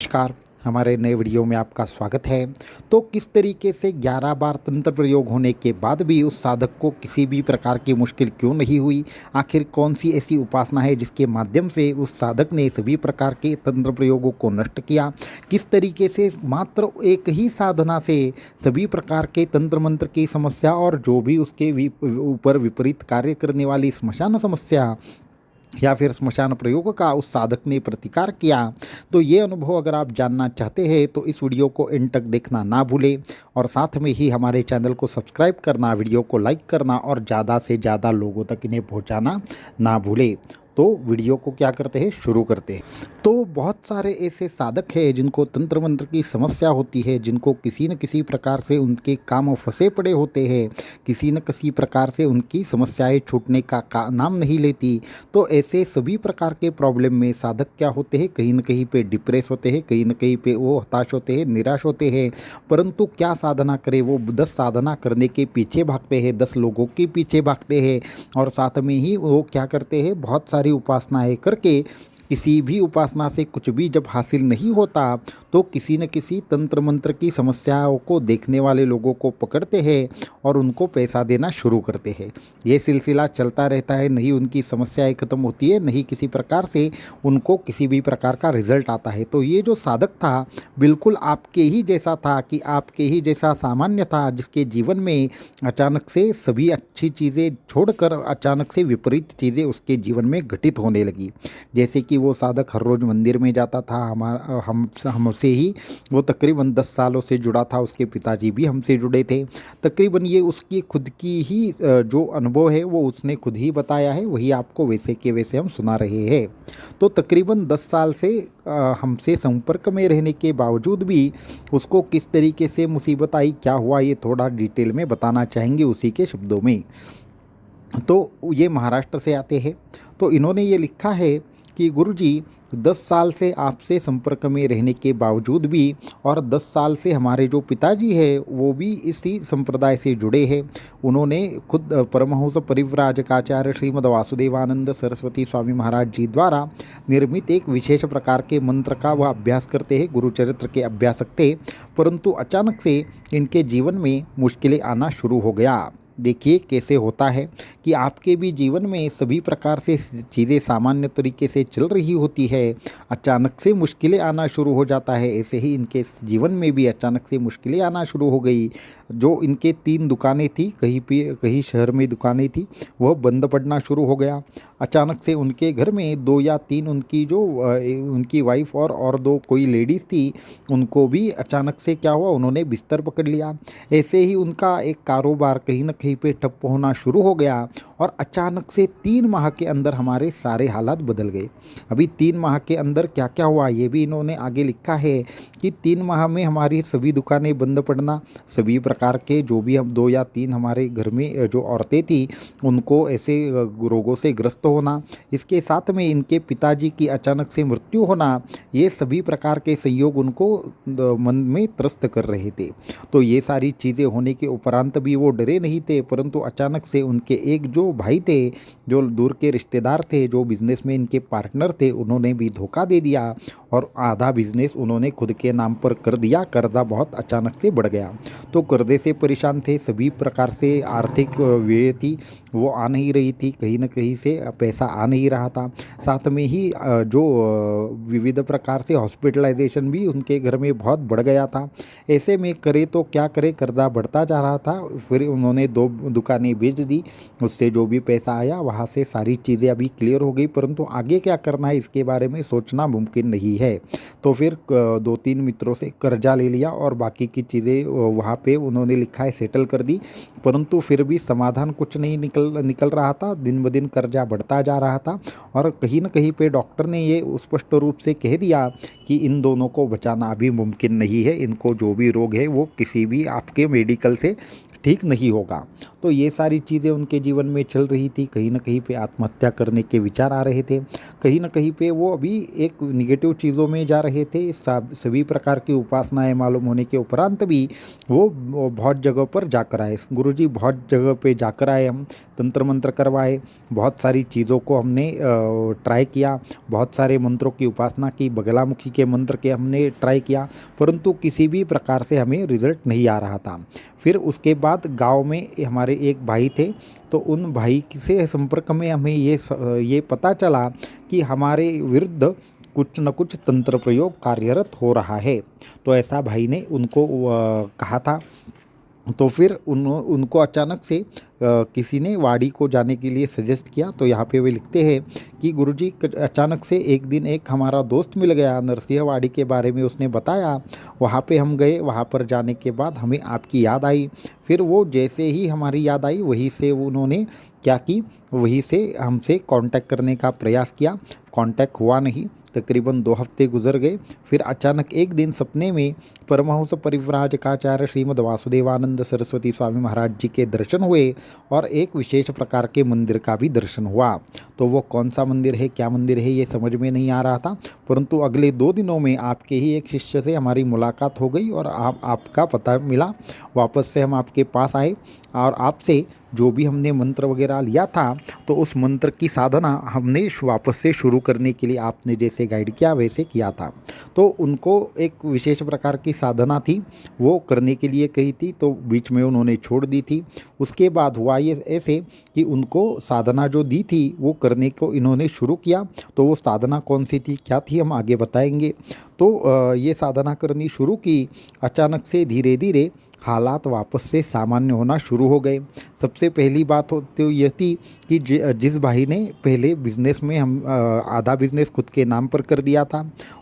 नमस्कार। हमारे नए वीडियो में आपका स्वागत है। तो किस तरीके से 11 बार तंत्र प्रयोग होने के बाद भी उस साधक को किसी भी प्रकार की मुश्किल क्यों नहीं हुई? आखिर कौन सी ऐसी उपासना है जिसके माध्यम से उस साधक ने सभी प्रकार के तंत्र प्रयोगों को नष्ट किया? किस तरीके से मात्र एक ही साधना से सभी प्रकार के तंत्र मंत्र की समस्या और जो भी उसके ऊपर विपरीत कार्य करने वाली श्मशान समस्या या फिर श्मशान प्रयोग का उस साधक ने प्रतिकार किया। तो ये अनुभव अगर आप जानना चाहते हैं तो इस वीडियो को एंड तक देखना ना भूलें और साथ में ही हमारे चैनल को सब्सक्राइब करना, वीडियो को लाइक करना और ज़्यादा से ज़्यादा लोगों तक इन्हें पहुंचाना ना भूलें। तो वीडियो को क्या करते हैं, शुरू करते हैं। तो बहुत सारे ऐसे साधक हैं जिनको तंत्र मंत्र की समस्या होती है, जिनको किसी न किसी प्रकार से उनके काम फंसे पड़े होते हैं, किसी न किसी प्रकार से उनकी समस्याएं छूटने का नाम नहीं लेती। तो ऐसे सभी प्रकार के प्रॉब्लम में साधक क्या होते हैं, कहीं न कहीं पे डिप्रेस होते हैं, कहीं न कहीं पे वो हताश होते हैं, निराश होते हैं। परंतु क्या साधना करें, वो 10 साधना करने के पीछे भागते हैं, 10 लोगों के पीछे भागते हैं और साथ में ही वो क्या करते हैं, बहुत सारी उपासनाएं करके किसी भी उपासना से कुछ भी जब हासिल नहीं होता तो किसी न किसी तंत्र मंत्र की समस्याओं को देखने वाले लोगों को पकड़ते हैं और उनको पैसा देना शुरू करते हैं। ये सिलसिला चलता रहता है, नहीं उनकी समस्याएं खत्म होती है, नहीं किसी प्रकार से उनको किसी भी प्रकार का रिजल्ट आता है। तो ये जो साधक था बिल्कुल आपके ही जैसा था, कि आपके ही जैसा सामान्य था, जिसके जीवन में अचानक से सभी अच्छी चीज़ें छोड़कर अचानक से विपरीत चीज़ें उसके जीवन में घटित होने लगी। जैसे कि वो साधक हर रोज़ मंदिर में जाता था, हमसे ही वो तकरीबन 10 सालों से जुड़ा था, उसके पिताजी भी हमसे जुड़े थे। तकरीबन ये उसकी खुद की ही जो अनुभव है वो उसने खुद ही बताया है, वही आपको वैसे के वैसे हम सुना रहे हैं। तो तकरीबन 10 साल से हमसे संपर्क में रहने के बावजूद भी उसको किस तरीके से मुसीबत आई, क्या हुआ, ये थोड़ा डिटेल में बताना चाहेंगे उसी के शब्दों में। तो ये महाराष्ट्र से आते हैं। तो इन्होंने ये लिखा है कि गुरुजी 10 साल से आपसे संपर्क में रहने के बावजूद भी और 10 साल से हमारे जो पिताजी हैं वो भी इसी संप्रदाय से जुड़े हैं। उन्होंने खुद परमहंस परिव्राजकाचार्य श्रीमद् वासुदेवानंद सरस्वती स्वामी महाराज जी द्वारा निर्मित एक विशेष प्रकार के मंत्र का वह अभ्यास करते हैं, गुरुचरित्र के अभ्यासक थे। परंतु अचानक से इनके जीवन में मुश्किलें आना शुरू हो गया। देखिए कैसे होता है कि आपके भी जीवन में सभी प्रकार से चीज़ें सामान्य तरीके से चल रही होती है, अचानक से मुश्किलें आना शुरू हो जाता है। ऐसे ही इनके जीवन में भी अचानक से मुश्किलें आना शुरू हो गई। जो इनके 3 दुकानें थी, कहीं शहर में दुकानें थी, वह बंद पड़ना शुरू हो गया। अचानक से उनके घर में 2 या 3 उनकी जो उनकी वाइफ और 2 कोई लेडीज़ थी, उनको भी अचानक से क्या हुआ, उन्होंने बिस्तर पकड़ लिया। ऐसे ही उनका एक कारोबार कहीं न कहीं पे ठप होना शुरू हो गया और अचानक से 3 माह के अंदर हमारे सारे हालात बदल गए। अभी 3 माह के अंदर क्या क्या हुआ ये भी इन्होंने आगे लिखा है कि 3 माह में हमारी सभी दुकानें बंद पड़ना, सभी प्रकार के जो भी हम 2 या 3 हमारे घर में जो औरतें थी उनको ऐसे रोगों से ग्रस्त होना, इसके साथ में इनके पिताजी की अचानक से मृत्यु होना, ये सभी प्रकार के संयोग उनको मन में त्रस्त कर रहे थे। तो ये सारी चीज़ें होने के उपरांत भी वो डरे नहीं थे, परंतु अचानक से उनके एक जो भाई थे, जो दूर के रिश्तेदार थे, जो बिजनेस में इनके पार्टनर थे, उन्होंने भी धोखा दे दिया और आधा बिजनेस उन्होंने खुद के नाम पर कर दिया। कर्जा बहुत अचानक से बढ़ गया। तो कर्जे से परेशान थे, सभी प्रकार से आर्थिक व्यय थी वो आ नहीं रही थी, कहीं न कहीं से पैसा आ नहीं रहा था। साथ में ही जो विविध प्रकार से हॉस्पिटलाइजेशन भी उनके घर में बहुत बढ़ गया था। ऐसे में करे तो क्या करे, कर्जा बढ़ता जा रहा था। फिर उन्होंने 2 दुकानें बेच दी, उससे जो भी पैसा आया वहाँ से सारी चीज़ें अभी क्लियर हो गई, परंतु आगे क्या करना है इसके बारे में सोचना मुमकिन नहीं है। तो फिर 2-3 मित्रों से कर्जा ले लिया और बाकी की चीज़ें वहाँ पे उन्होंने लिखा है सेटल कर दी, परंतु फिर भी समाधान कुछ नहीं निकल रहा था। दिन ब दिन कर्जा बढ़ता जा रहा था और कहीं न कहीं पे डॉक्टर ने ये स्पष्ट रूप से कह दिया कि इन दोनों को बचाना अभी मुमकिन नहीं है, इनको जो भी रोग है वो किसी भी आपके मेडिकल से ठीक नहीं होगा। तो ये सारी चीज़ें उनके जीवन में चल रही थी। कहीं न कहीं पे आत्महत्या करने के विचार आ रहे थे, कहीं न कहीं पे वो अभी एक निगेटिव चीज़ों में जा रहे थे। सभी प्रकार की उपासनाएं मालूम होने के उपरांत भी वो बहुत जगह पर जाकर आए, गुरुजी बहुत जगह पे जाकर आए हम, तंत्र मंत्र करवाए, बहुत सारी चीज़ों को हमने ट्राई किया, बहुत सारे मंत्रों की उपासना की, बगलामुखी के मंत्र के हमने ट्राई किया, परंतु किसी भी प्रकार से हमें रिजल्ट नहीं आ रहा था। फिर उसके बाद गांव में हमारे एक भाई थे, तो उन भाई से संपर्क में हमें ये पता चला कि हमारे विरुद्ध कुछ न कुछ तंत्र प्रयोग कार्यरत हो रहा है। तो ऐसा भाई ने उनको कहा था। तो फिर उनको अचानक से किसी ने वाड़ी को जाने के लिए सजेस्ट किया। तो यहाँ पे वे लिखते हैं कि गुरुजी अचानक से एक दिन एक हमारा दोस्त मिल गया, नरसिंहवाड़ी के बारे में उसने बताया। वहाँ पे हम गए, वहाँ पर जाने के बाद हमें आपकी याद आई। फिर वो जैसे ही हमारी याद आई वहीं से उन्होंने क्या की, वहीं से हमसे कांटेक्ट करने का प्रयास किया। कांटेक्ट हुआ नहीं, तकरीबन 2 हफ्ते गुजर गए। फिर अचानक एक दिन सपने में परमहंस परिव्राजकाचार्य श्रीमद् वासुदेवानंद सरस्वती स्वामी महाराज जी के दर्शन हुए और एक विशेष प्रकार के मंदिर का भी दर्शन हुआ। तो वो कौन सा मंदिर है, क्या मंदिर है, ये समझ में नहीं आ रहा था, परंतु अगले 2 दिनों में आपके ही एक शिष्य से हमारी मुलाकात हो गई और आपका पता मिला। वापस से हम आपके पास आए और आपसे जो भी हमने मंत्र वगैरह लिया था, तो उस मंत्र की साधना हमने वापस से शुरू करने के लिए आपने जैसे गाइड किया वैसे किया था। तो उनको एक विशेष प्रकार की साधना थी, वो करने के लिए कही थी, तो बीच में उन्होंने छोड़ दी थी। उसके बाद हुआ ये ऐसे कि उनको साधना जो दी थी वो करने को इन्होंने शुरू किया। तो वो साधना कौन सी थी, क्या थी, हम आगे बताएंगे। तो ये साधना करनी शुरू की। अचानक से धीरे धीरे हालात वापस से सामान्य होना शुरू हो गए। सबसे पहली बात तो यह थी कि जिस भाई ने पहले बिज़नेस में हम आधा बिज़नेस खुद के नाम पर कर दिया था,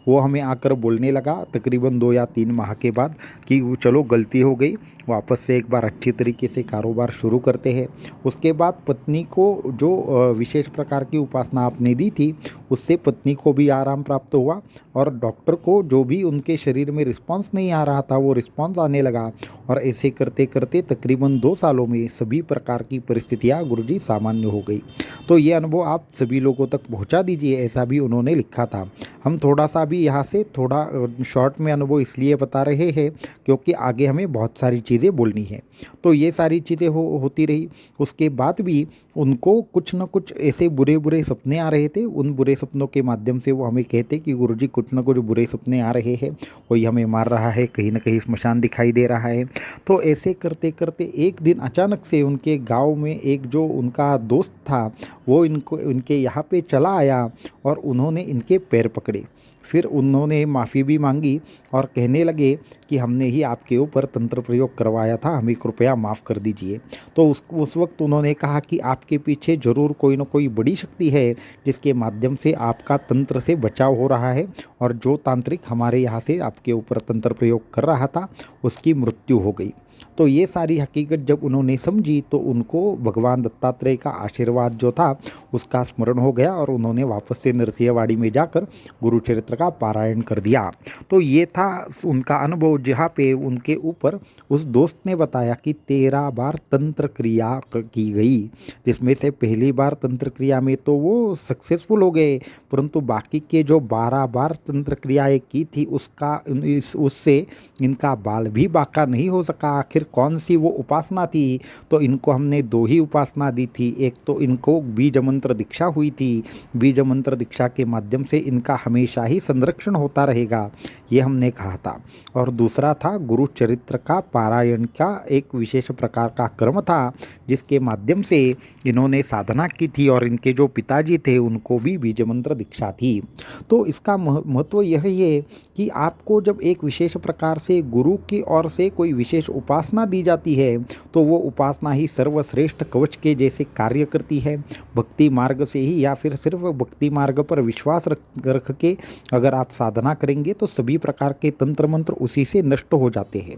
वो हमें आकर बोलने लगा तकरीबन 2 या 3 माह के बाद कि चलो गलती हो गई, वापस से एक बार अच्छी तरीके से कारोबार शुरू करते हैं। उसके बाद पत्नी को जो विशेष प्रकार की उपासना आपने दी थी, उससे पत्नी को भी आराम प्राप्त हुआ और डॉक्टर को जो भी उनके शरीर में रिस्पांस नहीं आ रहा था वो रिस्पांस आने लगा। और ऐसे करते करते तकरीबन 2 सालों में सभी प्रकार की परिस्थितियाँ गुरुजी सामान्य हो गई। तो ये अनुभव आप सभी लोगों तक पहुँचा दीजिए, ऐसा भी उन्होंने लिखा था। हम थोड़ा सा भी यहाँ से थोड़ा शॉर्ट में अनुभव इसलिए बता रहे हैं क्योंकि आगे हमें बहुत सारी चीज़ें बोलनी है। तो ये सारी चीज़ें होती रही। उसके बाद भी उनको कुछ न कुछ ऐसे बुरे बुरे सपने आ रहे थे। उन बुरे सपनों के माध्यम से वो हमें कहते कि गुरुजी कुछ न कुछ बुरे सपने आ रहे हैं, कोई हमें मार रहा है, कहीं ना कहीं स्मशान दिखाई दे रहा है। तो ऐसे करते करते एक दिन अचानक से उनके गांव में एक जो उनका दोस्त था वो इनके यहाँ पे चला आया और उन्होंने इनके पैर पकड़े। फिर उन्होंने माफ़ी भी मांगी और कहने लगे कि हमने ही आपके ऊपर तंत्र प्रयोग करवाया था, हमें कृपया माफ़ कर दीजिए। तो उस वक्त उन्होंने कहा कि आपके पीछे ज़रूर कोई ना कोई बड़ी शक्ति है जिसके माध्यम से आपका तंत्र से बचाव हो रहा है और जो तांत्रिक हमारे यहाँ से आपके ऊपर तंत्र प्रयोग कर रहा था उसकी मृत्यु हो गई। तो ये सारी हकीकत जब उन्होंने समझी तो उनको भगवान दत्तात्रेय का आशीर्वाद जो था उसका स्मरण हो गया और उन्होंने वापस से नरसिंहवाड़ी में जाकर गुरुचरित्र का पारायण कर दिया। तो ये था उनका अनुभव, जहाँ पे उनके ऊपर उस दोस्त ने बताया कि 13 बार तंत्र क्रिया की गई, जिसमें से पहली बार तंत्र क्रिया में तो वो सक्सेसफुल हो गए, परंतु बाकी के जो 12 बार तंत्र क्रियाएँ की थी उससे इनका बाल भी बाका नहीं हो सका। आखिर कौन सी वो उपासना थी? तो इनको हमने 2 ही उपासना दी थी। एक तो इनको बीज मंत्र दीक्षा हुई थी, बीज मंत्र दीक्षा के माध्यम से इनका हमेशा ही संरक्षण होता रहेगा, ये हमने कहा था। और दूसरा था गुरु चरित्र का पारायण का एक विशेष प्रकार का क्रम था जिसके माध्यम से इन्होंने साधना की थी और इनके जो पिताजी थे उनको भी बीज मंत्र दीक्षा थी। तो इसका महत्व यह है कि आपको जब एक विशेष प्रकार से गुरु की ओर से कोई विशेष उपासना दी जाती है तो वो उपासना ही सर्वश्रेष्ठ कवच के जैसे कार्य करती है। भक्ति मार्ग से ही या फिर सिर्फ भक्ति मार्ग पर विश्वास रख के अगर आप साधना करेंगे तो सभी प्रकार के तंत्र मंत्र उसी से नष्ट हो जाते हैं।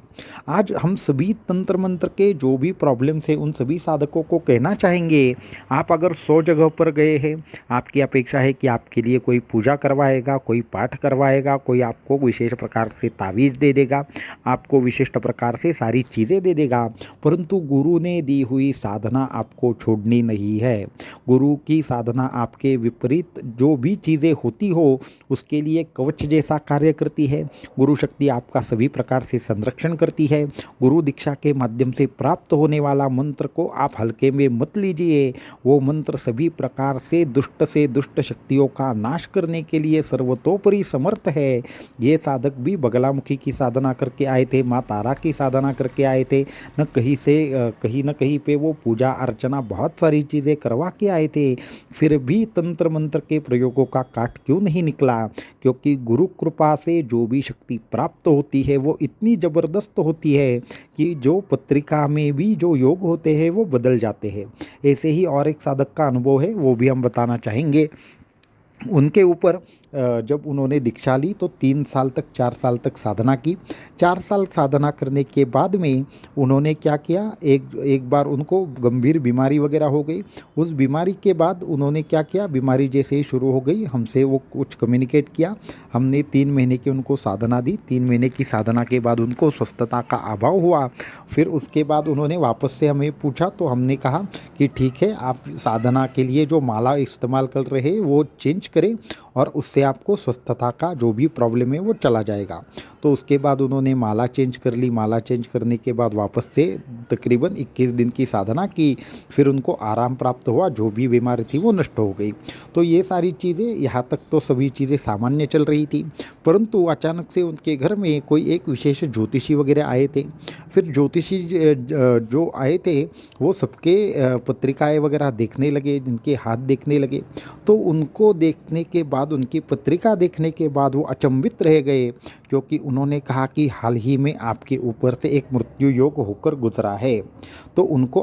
आज हम सभी तंत्र मंत्र के जो भी प्रॉब्लम्स हैं उन सभी साधकों को कहना चाहेंगे, आप अगर 100 जगह पर गए हैं, आपकी अपेक्षा है कि आपके लिए कोई पूजा करवाएगा, कोई पाठ करवाएगा, कोई आपको विशेष प्रकार से तावीज़ दे देगा, आपको विशिष्ट प्रकार से सारी चीज़ें चीज़ें दे देगा, परंतु गुरु ने दी हुई साधना आपको छोड़नी नहीं है। गुरु की साधना आपके विपरीत जो भी चीज़ें होती हो उसके लिए कवच जैसा कार्य करती है। गुरु शक्ति आपका सभी प्रकार से संरक्षण करती है। गुरु दीक्षा के माध्यम से प्राप्त होने वाला मंत्र को आप हल्के में मत लीजिए। वो मंत्र सभी प्रकार से दुष्ट शक्तियों का नाश करने के लिए सर्वतोपरि समर्थ है। ये साधक भी बगलामुखी की साधना करके आए थे, माँ तारा की साधना करके आए थे, कहीं न कहीं पे वो पूजा अर्चना बहुत सारी चीज़ें करवा के आए थे, फिर भी तंत्र मंत्र के प्रयोगों का काट क्यों नहीं निकला? क्योंकि गुरु कृपा से जो भी शक्ति प्राप्त होती है वो इतनी ज़बरदस्त होती है कि जो पत्रिका में भी जो योग होते हैं वो बदल जाते हैं। ऐसे ही और एक साधक का अनुभव है, वो भी हम बताना चाहेंगे। उनके ऊपर जब उन्होंने दीक्षा ली तो 3 साल तक 4 साल तक साधना की। 4 साल साधना करने के बाद में उन्होंने क्या किया, एक बार उनको गंभीर बीमारी वगैरह हो गई। उस बीमारी के बाद उन्होंने क्या किया, बीमारी जैसे ही शुरू हो गई हमसे वो कुछ कम्युनिकेट किया। हमने 3 महीने की उनको साधना दी। 3 महीने की साधना के बाद उनको स्वस्थता का अभाव हुआ। फिर उसके बाद उन्होंने वापस से हमें पूछा तो हमने कहा कि ठीक है, आप साधना के लिए जो माला इस्तेमाल कर रहे हैं वो चेंज करें और उससे आपको स्वस्थता का जो भी प्रॉब्लम है वो चला जाएगा। तो उसके बाद उन्होंने माला चेंज कर ली। माला चेंज करने के बाद वापस से तकरीबन 21 दिन की साधना की। फिर उनको आराम प्राप्त हुआ, जो भी बीमारी थी वो नष्ट हो गई। तो ये सारी चीज़ें, यहाँ तक तो सभी चीज़ें सामान्य चल रही थी, परंतु अचानक से उनके घर में कोई एक विशेष ज्योतिषी वगैरह आए थे। फिर ज्योतिषी जो आए थे वो सबके पत्रिकाएं वगैरह देखने लगे, जिनके हाथ देखने लगे। तो उनको देखने के बाद, उनकी पत्रिका देखने के बाद वो अचंभित रह गए, क्योंकि उन्होंने कहा कि हाल ही में आपके ऊपर से एक मृत्यु योग होकर गुजरा है। तो उनको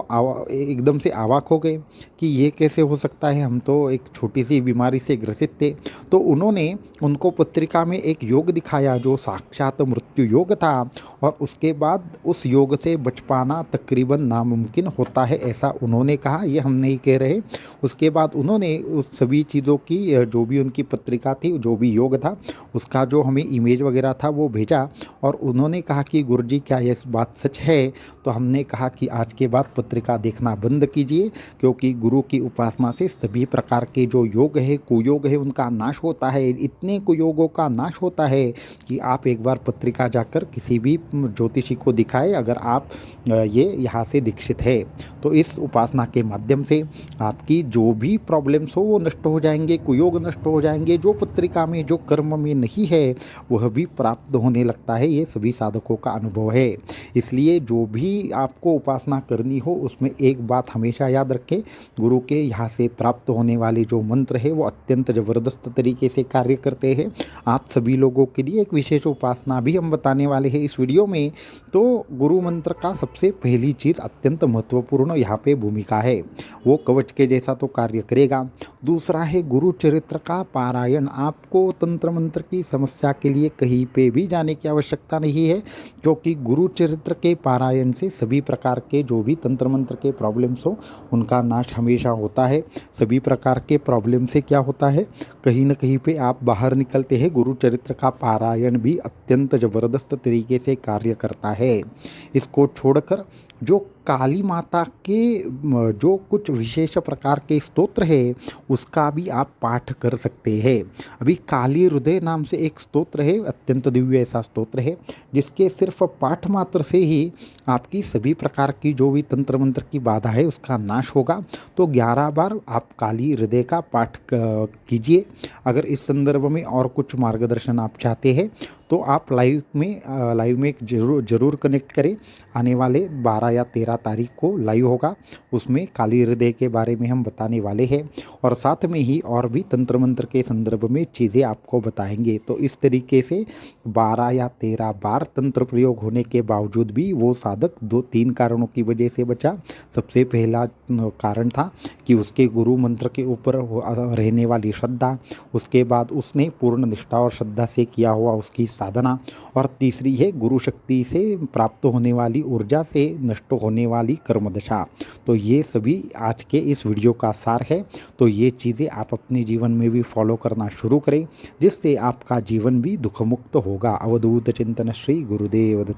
एकदम से अवाक हो गए कि ये कैसे हो सकता है, हम तो एक छोटी सी बीमारी से ग्रसित थे। तो उन्होंने उनको पत्रिका में एक योग दिखाया जो साक्षात मृत्यु योग था, और उसके बाद उस योग से बच पाना तकरीबन नामुमकिन होता है, ऐसा उन्होंने कहा। ये हम नहीं कह रहे। उसके बाद उन्होंने उस सभी चीज़ों की जो भी उनकी पत्रिका थी, जो भी योग था, उसका जो हमें इमेज वगैरह था वो भेजा, और उन्होंने कहा कि गुरुजी क्या ये बात सच है? तो हमने कहा कि आज के बाद पत्रिका देखना बंद कीजिए, क्योंकि गुरु की उपासना से सभी प्रकार के जो योग है, कुयोग है, उनका नाश होता है। इतने कुयोगों का नाश होता है कि आप एक बार पत्रिका जाकर किसी भी ज्योतिषी को दिखाए, अगर आप ये यहाँ से दीक्षित है तो इस उपासना के माध्यम से आपकी जो भी प्रॉब्लम्स हो वो नष्ट हो जाएंगे, कुयोग नष्ट हो जाएंगे। जो पत्रिका में, जो कर्म में नहीं है वह भी प्राप्त होने लगता है। ये सभी साधकों का अनुभव है। इसलिए जो भी आपको उपासना करनी हो उसमें एक बात हमेशा याद रखें, गुरु के यहाँ से प्राप्त होने वाले जो मंत्र है वो अत्यंत ज़बरदस्त तरीके से कार्य करते हैं। आप सभी लोगों के लिए एक विशेष उपासना भी हम बताने वाले हैं इस वीडियो में। तो गुरु मंत्र का सबसे पहली चीज़, अत्यंत महत्वपूर्ण यहाँ पे भूमिका है, वो कवच के जैसा तो कार्य करेगा। दूसरा है गुरु चरित्र का पारायण। आपको तंत्र मंत्र की समस्या के लिए कहीं पे भी जाने की आवश्यकता नहीं है, क्योंकि गुरु चरित्र के पारायण से सभी प्रकार के जो भी तंत्र मंत्र के प्रॉब्लम्स हो उनका नाश हमेशा होता है। सभी प्रकार के प्रॉब्लम से क्या होता है, कहीं ना कहीं पे आप बाहर निकलते हैं। गुरु चरित्र का पारायण भी अत्यंत ज़बरदस्त तरीके से कार्य करता है। इसको छोड़कर जो काली माता के जो कुछ विशेष प्रकार के स्तोत्र है उसका भी आप पाठ कर सकते हैं। अभी काली हृदय नाम से एक स्तोत्र है, अत्यंत दिव्य ऐसा स्तोत्र है, जिसके सिर्फ पाठ मात्र से ही आपकी सभी प्रकार की जो भी तंत्र मंत्र की बाधा है उसका नाश होगा। तो 11 बार आप काली हृदय का पाठ कीजिए। अगर इस संदर्भ में और कुछ मार्गदर्शन आप चाहते हैं तो आप लाइव में जरूर कनेक्ट करें। आने वाले 12 या 13 तारीख को लाइव होगा, उसमें काली हृदय के बारे में हम बताने वाले हैं, और साथ में ही और भी तंत्र मंत्र के संदर्भ में चीज़ें आपको बताएंगे। तो इस तरीके से 12 या 13 बार तंत्र प्रयोग होने के बावजूद भी वो साधक 2-3 कारणों की वजह से बचा। सबसे पहला कारण था कि उसके गुरु मंत्र के ऊपर रहने वाली श्रद्धा, उसके बाद उसने पूर्ण निष्ठा और श्रद्धा से किया हुआ उसकी साधना, और तीसरी है गुरु शक्ति से प्राप्त होने वाली ऊर्जा से नष्ट होने वाली कर्मदशा। तो ये सभी आज के इस वीडियो का सार है। तो ये चीज़ें आप अपने जीवन में भी फॉलो करना शुरू करें, जिससे आपका जीवन भी दुखमुक्त होगा। अवधूत चिंतन श्री गुरुदेव दत्त।